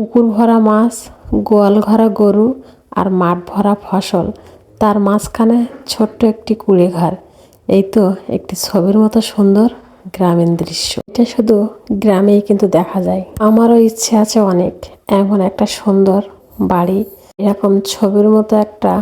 পুকুর ভরা মাছ, গোয়াল ঘরা গরু আর মাঠ ভরা ফসল, তার মাঝখানে ছোট্ট একটি কুঁড়ে ঘর। এই তো একটি ছবির মতো সুন্দর গ্রামীণ দৃশ্য। এটা শুধু গ্রামেই কিন্তু দেখা যায়। আমারও ইচ্ছে আছে অনেক এমন একটা সুন্দর বাড়ি, এরকম ছবির মতো একটা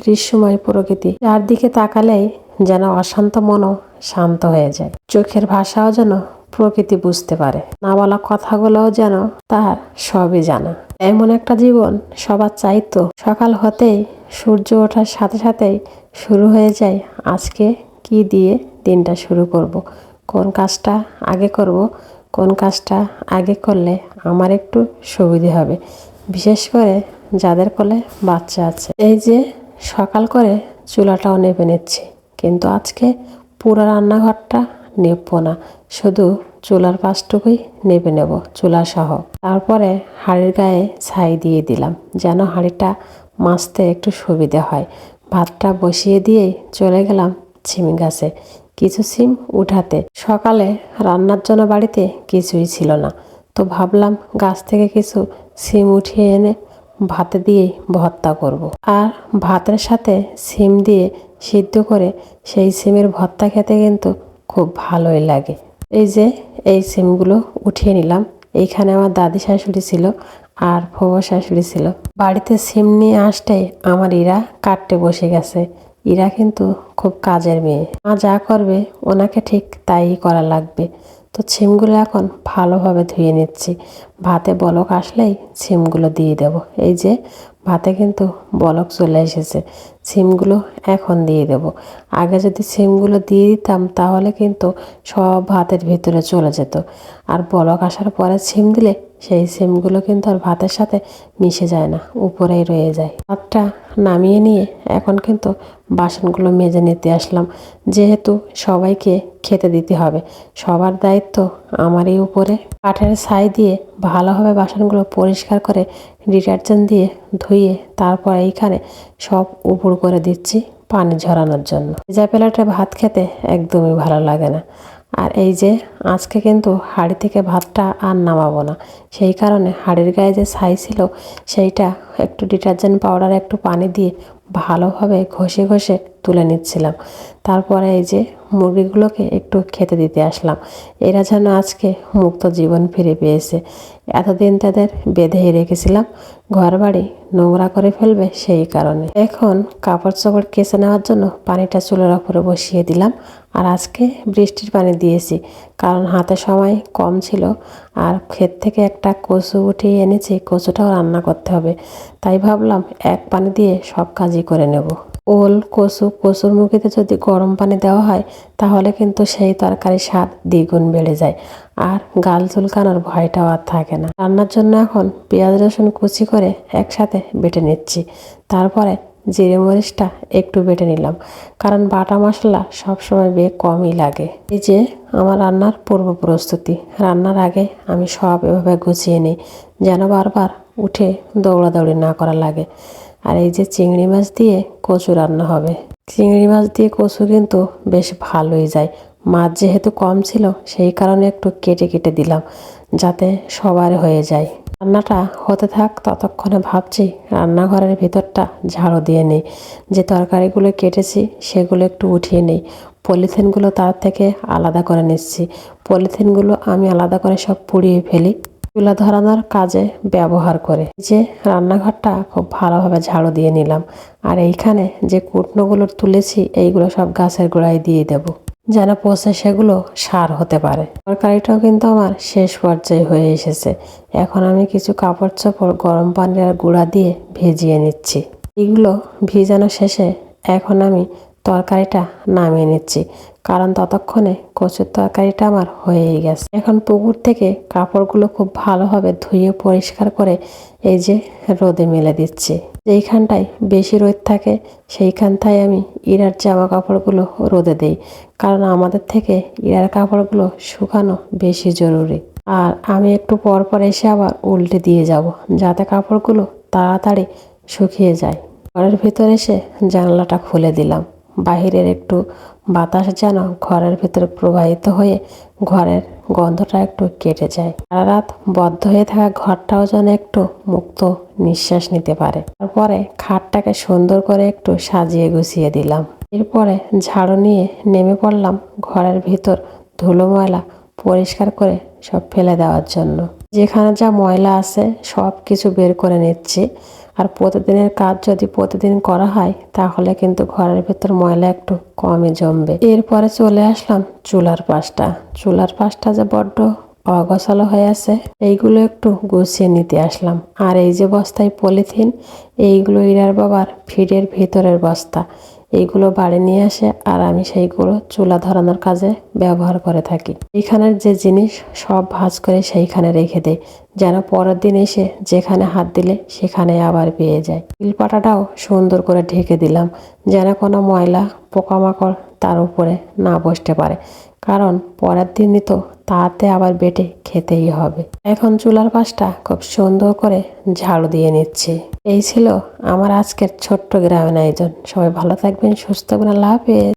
দৃশ্যময় প্রকৃতি, চারদিকে তাকালেই যেন অশান্ত মনও শান্ত হয়ে যায়। চোখের ভাষাও যেন প্রকৃতি বুঝতে পারে, না বলা কথাগুলোও যেন তার সবই জানা। এমন একটা জীবন সবার চাইতো। সকাল হতেই সূর্য ওঠার সাথে সাথেই শুরু হয়ে যায় আজকে কি দিয়ে দিনটা শুরু করব, কোন কাজটা আগে করব, কোন কাজটা আগে করলে আমার একটু সুবিধে হবে, বিশেষ করে যাদের কোলে বাচ্চা আছে। এই যে সকাল করে চুলাটাও নেপে নিচ্ছি, কিন্তু আজকে পুরো রান্নাঘরটা নেবো না, শুধু চুলার পাশটুকুই নেপে নেব, চুলা সহ। তারপরে হাঁড়ির গায়ে ছাই দিয়ে দিলাম যেন হাঁড়িটা মাজতে একটু সুবিধে হয়। ভাতটা বসিয়ে দিয়েই চলে গেলাম সিম গাছে কিছু সিম উঠাতে। সকালে রান্নার জন্য বাড়িতে কিছুই ছিল না, তো ভাবলাম গাছ থেকে কিছু সিম উঠিয়ে এনে ভাতে দিয়েই ভর্তা করব। আর ভাতের সাথে সিম দিয়ে সিদ্ধ করে সেই সিমের ভর্তা খেতে কিন্তু খুব ভালোই লাগে। এই যে এই সিমগুলো উঠিয়ে নিলাম। এইখানে আমার দাদি শাশুড়ি ছিল আর ফুফো শাশুড়ি ছিল। বাড়িতে সিম নিয়ে আসতেই আমার ইরা কাটতে বসে গেছে। ইরা কিন্তু খুব কাজের মেয়ে, মা যা করবে ওনাকে ঠিক তাই করা লাগবে। তো সিমগুলো এখন ভালোভাবে ধুয়ে নিচ্ছি। ভাতে বলক আসলেই সিমগুলো দিয়ে দেব। এই যে ভাতে কিন্তু বলক চলে এসেছে, সিমগুলো এখন দিয়ে দেব। আগে যদি সিমগুলো দিয়ে দিতাম তাহলে কিন্তু সব ভাতের ভিতরে চলে যেত, আর বলক আসার পরে সিম দিলে সেই সিমগুলো কিন্তু আর ভাতের সাথে মিশে যায় না, উপরেই রয়ে যায়। ভাতটা নামিয়ে নিয়ে এখন কিন্তু বাসনগুলো মেজে নিতে আসলাম, যেহেতু সবাইকে খেতে দিতে হবে, সবার দায়িত্ব আমারই উপরে। কাঠের ছাই দিয়ে ভালোভাবে বাসনগুলো পরিষ্কার করে ডিটারজেন্ট দিয়ে ধুয়ে তারপর এইখানে সব উপর করে দিচ্ছি পানি ঝরানোর জন্য। ভেজা প্লেটে ভাত খেতে একদমই ভালো লাগে না। আর এই যে আজকে কিন্তু হাঁড়ি থেকে ভাতটা আর নামাবো না, সেই কারণে হাঁড়ির গায়ে যে ছাই ছিল সেইটা একটু ডিটারজেন্ট পাউডার একটু পানি দিয়ে ভালোভাবে ঘষে ঘষে তুলে নিচ্ছিলাম। তারপরে এই যে মুরগিগুলোকে একটু খেতে দিতে আসলাম। এরা যেন আজকে মুক্ত জীবন ফিরে পেয়েছে। এতদিন তাদের বেঁধেই রেখেছিলাম, ঘর বাড়ি নোংরা করে ফেলবে সেই কারণে। এখন কাপড় চোপড় কেচে নেওয়ার জন্য পানিটা চুলার উপরে বসিয়ে দিলাম। আর আজকে বৃষ্টির পানি দিয়েছি, কারণ হাতে সময় কম ছিল। আর ক্ষেত থেকে একটা কচু উঠিয়ে এনেছি, কচুটাও রান্না করতে হবে, তাই ভাবলাম এক পানি দিয়ে সব কাজই করে নেব। ওল, কচু, কচুর মুখিতে যদি গরম পানি দেওয়া হয় তাহলে কিন্তু সেই তরকারির স্বাদ দ্বিগুণ বেড়ে যায়, আর গাল চুলকানোর ভয়টাও আর থাকে না। রান্নার জন্য এখন পেঁয়াজ রসুন কুচি করে একসাথে বেটে নিচ্ছি। তারপরে জিরে মরিচটা একটু বেটে নিলাম, কারণ বাটা মশলা সবসময় কমই লাগে। এই যে আমার রান্নার পূর্ব প্রস্তুতি, রান্নার আগে আমি সব এভাবে গুছিয়ে নিই যেন বারবার উঠে দৌড়াদৌড়ি না করা লাগে। আর এই যে চিংড়ি মাছ দিয়ে কচু রান্না হবে। চিংড়ি মাছ দিয়ে কচু কিন্তু বেশ ভালোই যায়। মাছ যেহেতু কম ছিল সেই কারণে একটু কেটে কেটে দিলাম যাতে সবার হয়ে যায়। রান্নাটা হতে থাক, ততক্ষণে ভাবছি রান্নাঘরের ভিতরটা ঝাড়ু দিয়ে নেই। যে তরকারিগুলো কেটেছি সেগুলো একটু উঠিয়ে নেই, পলিথিনগুলো তার থেকে আলাদা করে নিচ্ছি। পলিথিনগুলো আমি আলাদা করে সব পুড়িয়ে ফেলি চুলা ধরানোর কাজে ব্যবহার করে। যে রান্নাঘরটা খুব ভালোভাবে ঝাড়ু দিয়ে নিলাম। আর এইখানে যে কুটনোগুলো তুলেছি এইগুলো সব গাছের গোড়ায় দিয়ে দেব যেন পচে সেগুলো সার হতে পারে। তরকারিটাও কিন্তু আমার শেষ পর্যায়ে হয়ে এসেছে। এখন আমি কিছু কাপড় চোপড় গরম পানির আর গুঁড়া দিয়ে ভিজিয়ে নিচ্ছি। এগুলো ভিজানো শেষে এখন আমি তরকারিটা নামিয়ে নিচ্ছি, কারণ ততক্ষণে কচুর তরকারিটা আমার হয়েই গেছে। এখন পুকুর থেকে কাপড়গুলো খুব ভালোভাবে ধুয়ে পরিষ্কার করে এই যে রোদে মেলে দিচ্ছি। যেইখানটায় বেশি রোদ থাকে সেইখানটায় আমি ইরার জামা কাপড়গুলো রোদে দেই, কারণ আমাদের থেকে ইরার কাপড়গুলো শুকানো বেশি জরুরি। আর আমি একটু পর পর এসে আবার উল্টে দিয়ে যাব যাতে কাপড়গুলো তাড়াতাড়ি শুকিয়ে যায়। ঘরের ভিতরে এসে জানলাটা খুলে দিলাম, বাহিরের একটু বাতাস যেন ঘরের ভিতরে প্রবাহিত হয়ে ঘরের গন্ধটা একটু কেটে যায়। সারা রাত বদ্ধ হয়ে থাকা ঘরটাও যেন একটু মুক্ত নিঃশ্বাস নিতে পারে। তারপরে খাটটাকে সুন্দর করে একটু সাজিয়ে গুছিয়ে দিলাম। এরপরে ঝাড়ু নিয়ে নেমে পড়লাম ঘরের ভিতর ধুলো ময়লা পরিষ্কার করে সব ফেলে দেওয়ার জন্য। যেখানে যা ময়লা আছে সব কিছু বের করে নিচ্ছি। আর প্রতিদিনের কাজ যদি প্রতিদিন করা হয় তাহলে কিন্তু ঘরের ভেতর ময়লা একটু কমই জমবে। এরপরে চলে আসলাম চুলার পাশটা। চুলার পাশটা যে বড্ড অগোছালো হয়ে আছে, এইগুলো একটু গুছিয়ে নিতে আসলাম। আর এই যে বস্তায় পলিথিন, এইগুলো ইরার বাবার ফিডের ভিতরের বস্তা। এইগুলো বাড়ি নিয়ে আসে আর আমি সেইগুলো চুলা ধরানোর কাজে ব্যবহার করে থাকি। এইখানের যে জিনিস সব ভাঁজ করে সেইখানে রেখে দেয়, যেন পরের দিন এসে যেখানে হাত দিলে সেখানে আবার পেয়ে যায়। শিলপাটাটাও সুন্দর করে ঢেকে দিলাম, যেন কোনো ময়লা পোকামাকড় তার উপরে না বসতে পারে, কারণ পরের দিনই তো তাতে আবার বেটে খেতেই হবে। এখন চুলার পাশটা খুব সুন্দর করে ঝাড়ু দিয়ে নিচ্ছি। এই ছিল আমার আজকের ছোট্ট গ্রামের আয়োজন। সবাই ভালো থাকবেন, সুস্থ থাকবেন, আল্লাহ হাফেজ।